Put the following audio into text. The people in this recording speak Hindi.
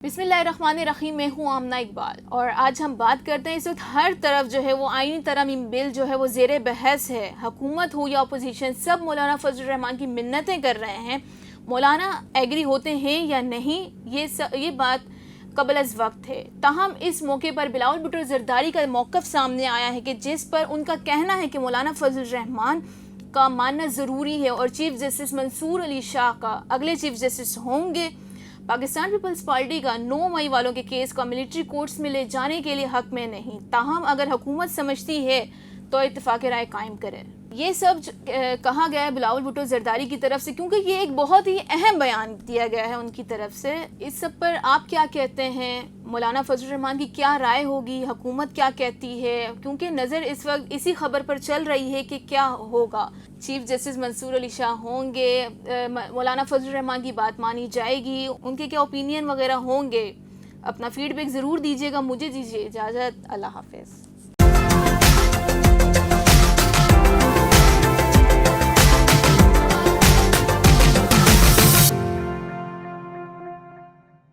बिस्मिल्लाहिर्रहमानिर्रहीम। मैं हूँ आमना इकबाल और आज हम बात करते हैं इस वक्त हर तरफ जो है वो आईनी तरमीम बिल जो है वो ज़ेर बहस है। हुकूमत हो या अपोजिशन, सब मौलाना फजल रहमान की मिन्नतें कर रहे हैं। मौलाना एग्री होते हैं या नहीं, ये बात कबल अज़ वक्त है। ताहम इस मौके पर बिलावल भुट्टो ज़रदारी का मौक़िफ़ सामने आया है कि जिस पर उनका कहना है कि मौलाना फजल रहमान का मानना ज़रूरी है और चीफ जस्टिस मंसूर अली शाह का अगले चीफ जस्टिस होंगे। पाकिस्तान पीपल्स पार्टी का 9 मई वालों के केस का मिलिट्री कोर्ट्स में ले जाने के लिए हक में नहीं। ताहम अगर हुकूमत समझती है तो इत्तेफाक राय कायम करे। ये सब कहा गया है बिलावल भुट्टो ज़रदारी की तरफ से, क्योंकि ये एक बहुत ही अहम बयान दिया गया है उनकी तरफ से। इस सब पर आप क्या कहते हैं? मौलाना फजल रहमान की क्या राय होगी? हुकूमत क्या कहती है? क्योंकि नज़र इस वक्त इसी खबर पर चल रही है कि क्या होगा। चीफ जस्टिस मंसूर अली शाह होंगे, मौलाना फजल रहमान की बात मानी जाएगी, उनके क्या ओपिनियन वगैरह होंगे। अपना फीडबैक ज़रूर दीजिएगा। मुझे दीजिए इजाज़त। अल्लाह हाफ़िज़।